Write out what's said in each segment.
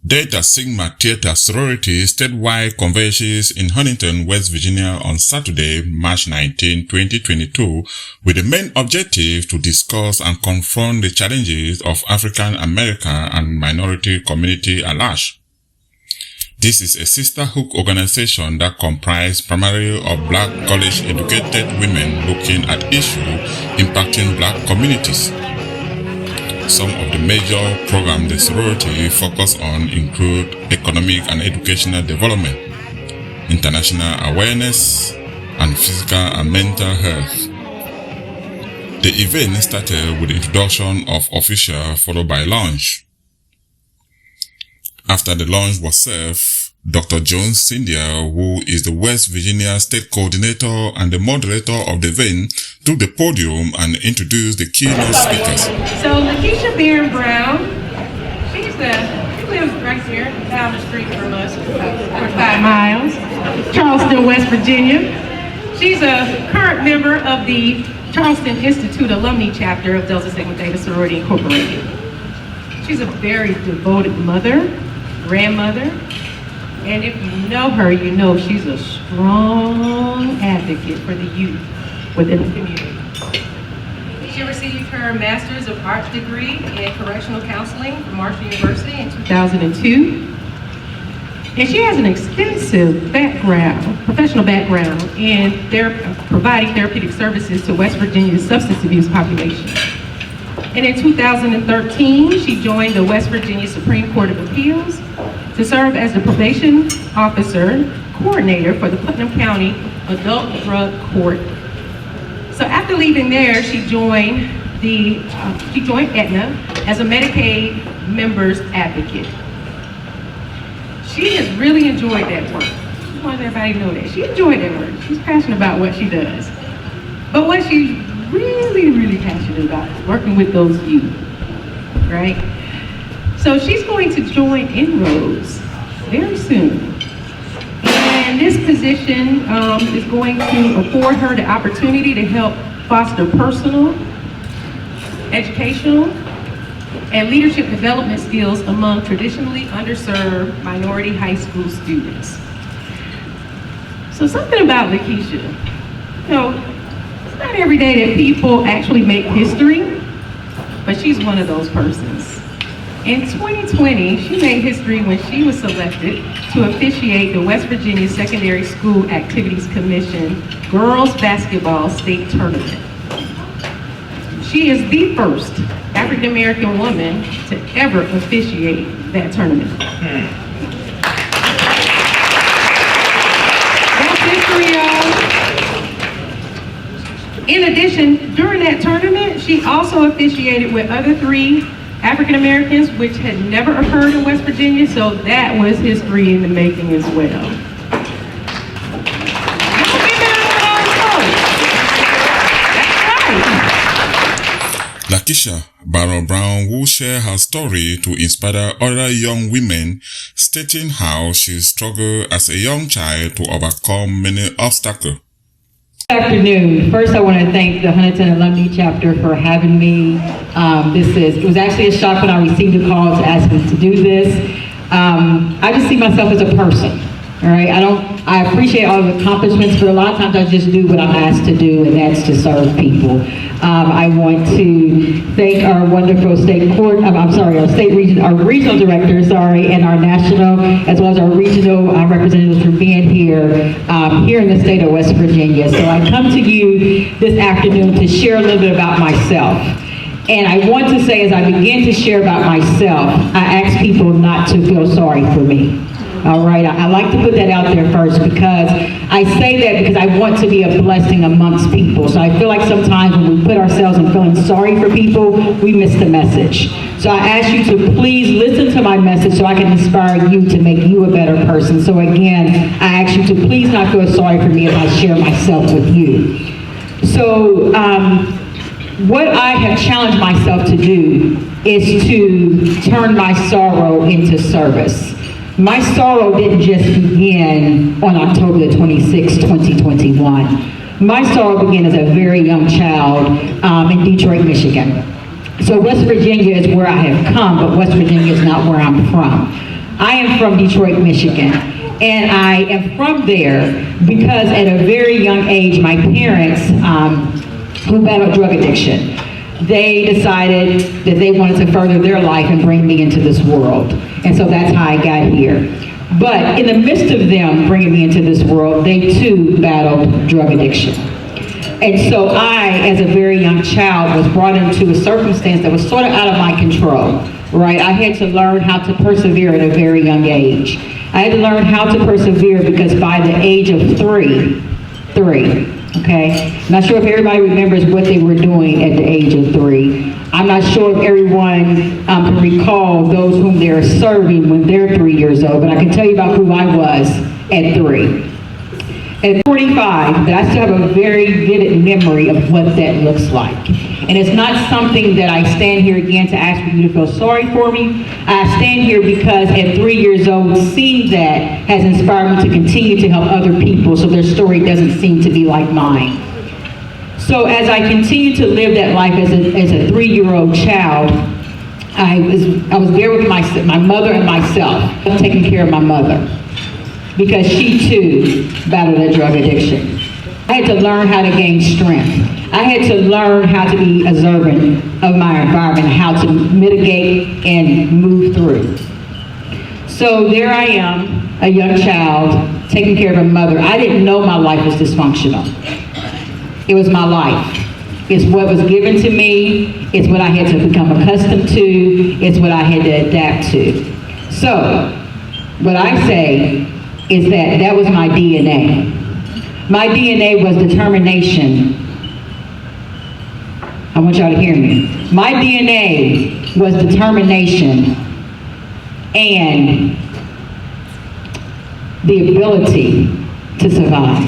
Delta Sigma Theta Sorority statewide converges in Huntington, West Virginia on Saturday, March 19, 2022, with the main objective to discuss and confront the challenges of African American and minority community at large. This is a sisterhood organization that comprises primarily of black college-educated women looking at issues impacting black communities. Some of the major programs the sorority focus on include economic and educational development, international awareness, and physical and mental health. The event started with the introduction of officials followed by lunch. After the lunch was served, Dr. Jones Cynthia, who is the West Virginia State Coordinator and the moderator of the event, took the podium and introduced the keynote speakers. So LaKisha Brown, she lives right here down the street from us, for 5 miles, Charleston, West Virginia. She's a current member of the Charleston Institute Alumni Chapter of Delta Sigma Theta Sorority Incorporated. She's a very devoted mother, grandmother, and if you know her, you know she's a strong advocate for the youth within the community. She received her Master's of Arts degree in Correctional Counseling from Marshall University in 2002. And she has an extensive background, professional background, in providing therapeutic services to West Virginia's substance abuse population. And in 2013, she joined the West Virginia Supreme Court of Appeals to serve as the probation officer coordinator for the Putnam County Adult Drug Court. So after leaving there, she joined Aetna as a Medicaid members advocate. She has really enjoyed that work. I just want everybody to know that. She enjoyed that work. She's passionate about what she does. But what she's really passionate about is working with those youth, right? So she's going to join Inroads very soon. And this position is going to afford her the opportunity to help foster personal, educational, and leadership development skills among traditionally underserved minority high school students. So something about LaKisha. You know, it's not every day that people actually make history, but she's one of those persons. In 2020, she made history when she was selected to officiate the West Virginia Secondary School Activities Commission Girls Basketball State Tournament. She is the first African American woman to ever officiate that tournament. That's history, y'all. In addition, during that tournament, she also officiated with other 3 African Americans, which had never occurred in West Virginia, so that was history in the making as well. LaKisha Brown will share her story to inspire other young women, stating how she struggled as a young child to overcome many obstacles. Good afternoon. First, I want to thank the Huntington Alumni Chapter for having me. It was actually a shock when I received a call to ask me to do this. I just see myself as a person. All right, I appreciate all the accomplishments, but a lot of times I just do what I'm asked to do, and that's to serve people. I want to thank our wonderful our regional director, and our national, as well as our regional representatives for being here in the state of West Virginia. So I come to you this afternoon to share a little bit about myself. And I want to say, as I begin to share about myself, I ask people not to feel sorry for me. All right, I like to put that out there first, because I say that because I want to be a blessing amongst people. So I feel like sometimes when we put ourselves in feeling sorry for people, we miss the message. So I ask you to please listen to my message so I can inspire you to make you a better person. So again, I ask you to please not feel sorry for me as I share myself with you. So what I have challenged myself to do is to turn my sorrow into service. My sorrow didn't just begin on October the 26th, 2021. My sorrow began as a very young child in Detroit, Michigan. So West Virginia is where I have come, but West Virginia is not where I'm from. I am from Detroit, Michigan, and I am from there because at a very young age, my parents, who battled drug addiction, they decided that they wanted to further their life and bring me into this world. And so that's how I got here. But in the midst of them bringing me into this world, they too battled drug addiction. And so I, as a very young child, was brought into a circumstance that was sort of out of my control, right? I had to learn how to persevere at a very young age. I had to learn how to persevere because by the age of three, okay? I'm not sure if everybody remembers what they were doing at the age of 3. I'm not sure if everyone can recall those whom they're serving when they're 3 years old, but I can tell you about who I was at 3. At 45, but I still have a very vivid memory of what that looks like. And it's not something that I stand here again to ask for you to feel sorry for me. I stand here because at 3 years old, seeing that has inspired me to continue to help other people so their story doesn't seem to be like mine. So as I continue to live that life as a 3-year-old child, I was there with my mother and myself, taking care of my mother, because she too battled a drug addiction. I had to learn how to gain strength. I had to learn how to be observant of my environment, how to mitigate and move through. So there I am, a young child, taking care of a mother. I didn't know my life was dysfunctional. It was my life. It's what was given to me. It's what I had to become accustomed to. It's what I had to adapt to. So, what I say is that was my DNA. My DNA was determination. I want y'all to hear me. My DNA was determination and the ability to survive,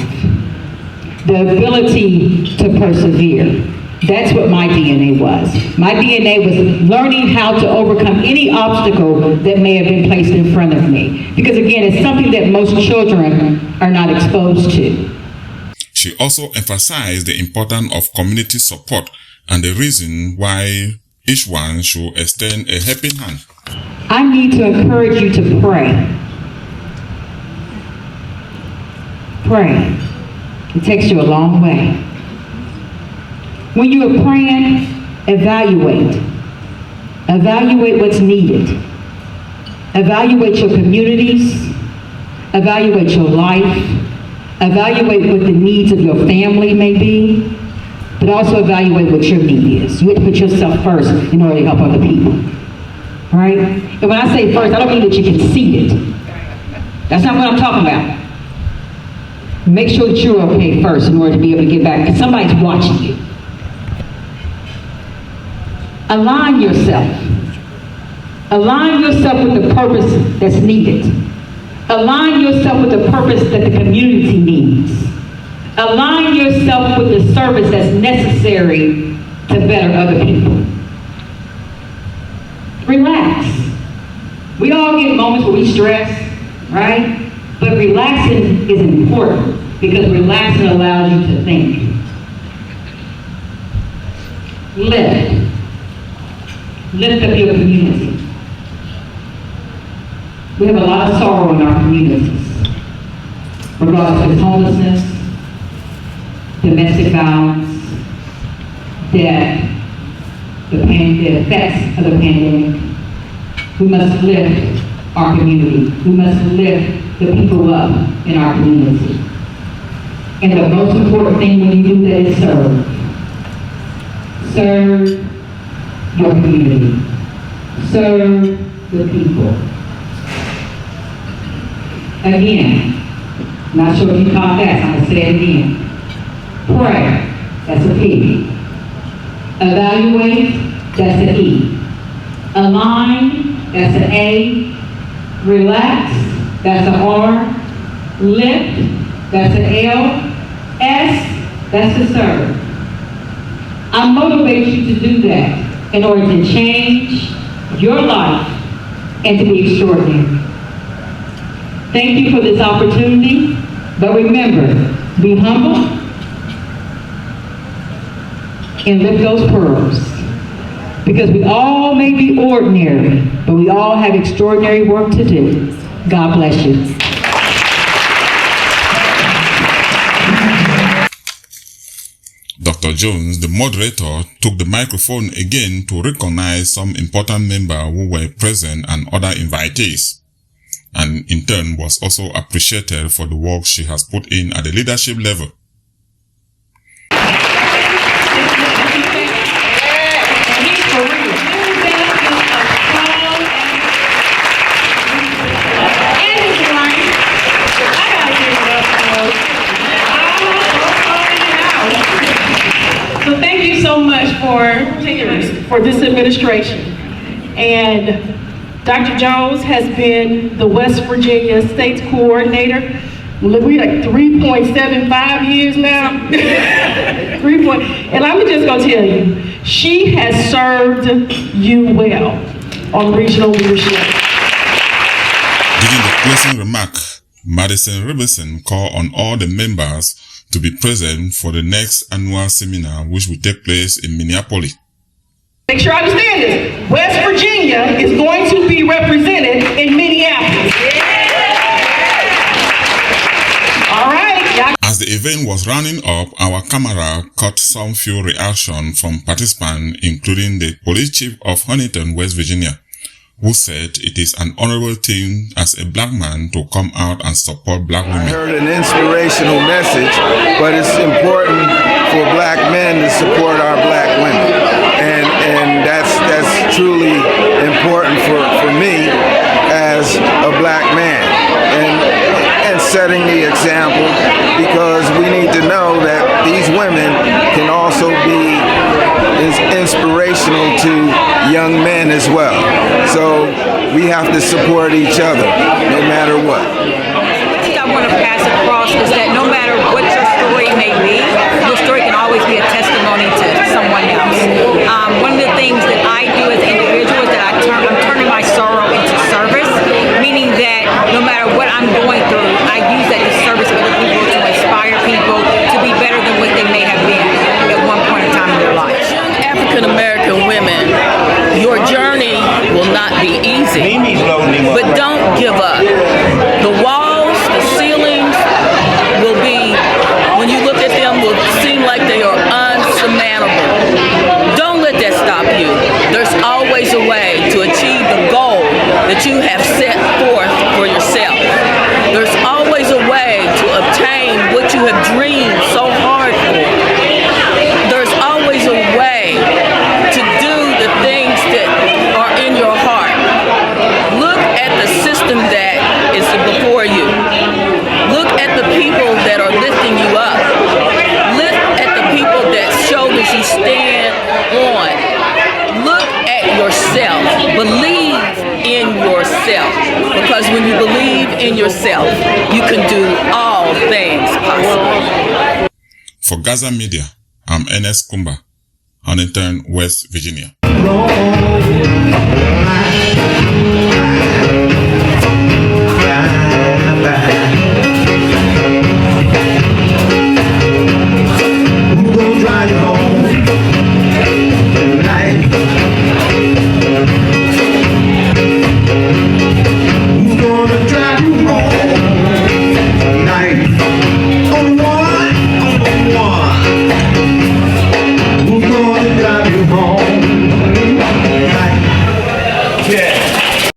the ability to persevere. That's what my DNA was. My DNA was learning how to overcome any obstacle that may have been placed in front of me. Because again, it's something that most children are not exposed to. She also emphasized the importance of community support and the reason why each one should extend a helping hand. I need to encourage you to pray. Pray. It takes you a long way. When you are praying, evaluate. Evaluate what's needed. Evaluate your communities. Evaluate your life. Evaluate what the needs of your family may be, but also evaluate what your need is. You have to put yourself first in order to help other people, right? And when I say first, I don't mean that you can see it. That's not what I'm talking about. Make sure that you're okay first in order to be able to get back, because somebody's watching you. Align yourself. Align yourself with the purpose that's needed. Align yourself with the purpose that the community needs. Align yourself with the service that's necessary to better other people. Relax. We all get moments where we stress, right? But relaxing is important because relaxing allows you to think. Lift. Lift up your community. We have a lot of sorrow in our communities, regardless of homelessness, domestic violence, death, the effects of the pandemic. We must lift our community. We must lift the people up in our community. And the most important thing when you do that is serve. Serve your community. Serve the people. Again, not sure if you caught that, so I'm going to say it again. Pray, that's a P. Evaluate, that's an E. Align, that's an A. Relax, that's an R. Lift, that's an L. S, that's a serve. I motivate you to do that in order to change your life and to be extraordinary. Thank you for this opportunity, but remember, be humble and lift those pearls. because we all may be ordinary, but we all have extraordinary work to do. God bless you. Dr. Jones, the moderator, took the microphone again to recognize some important members who were present and other invitees, and in turn was also appreciated for the work she has put in at the leadership level. So thank you so much for this administration. And Dr. Jones has been the West Virginia State's coordinator. We're like 3.75 years now. And I'm just gonna tell you, she has served you well on regional leadership. Giving the closing remark, Madison Robertson called on all the members to be present for the next annual seminar, which will take place in Minneapolis. Make sure I understand this. West Virginia is going to be represented in Minneapolis. All right. As the event was rounding up, our camera caught some few reactions from participants, including the police chief of Huntington, West Virginia, who said it is an honorable thing as a black man to come out and support black women. I heard an inspirational message, but it's important for black men to support our black women. And that's truly important for me as a black man. And setting the example, because we need to know that these women can also be inspirational to young men as well. So we have to support each other no matter what. The thing I want to pass across is that no matter what your story may be, your story can always be a testimony to someone else. One of the things that I do as an individual is that I'm turning my sorrow into service, meaning that no matter what I'm going through, I use that to service other people, to inspire people to be better than what they may have been at one point in time in their lives. African American women, your journey will not be easy, but don't give up. The walls, the ceilings will be, when you look at them, will seem like they are unsurmountable. Don't let that stop you. There's always a way to achieve the goal that you have set forth for yourself. There's always a way to obtain what you have dreamed so hard for. There's always a way to do the things that are in your heart. Look at the system that is before you. Look at the people that are lifting you up. Look at the people that shoulders you stand on. Look at yourself. Believe in yourself. Because when you believe in yourself, you can do all things possible. For Gaza Media, I'm Ernest Kumba, Huntington, West Virginia.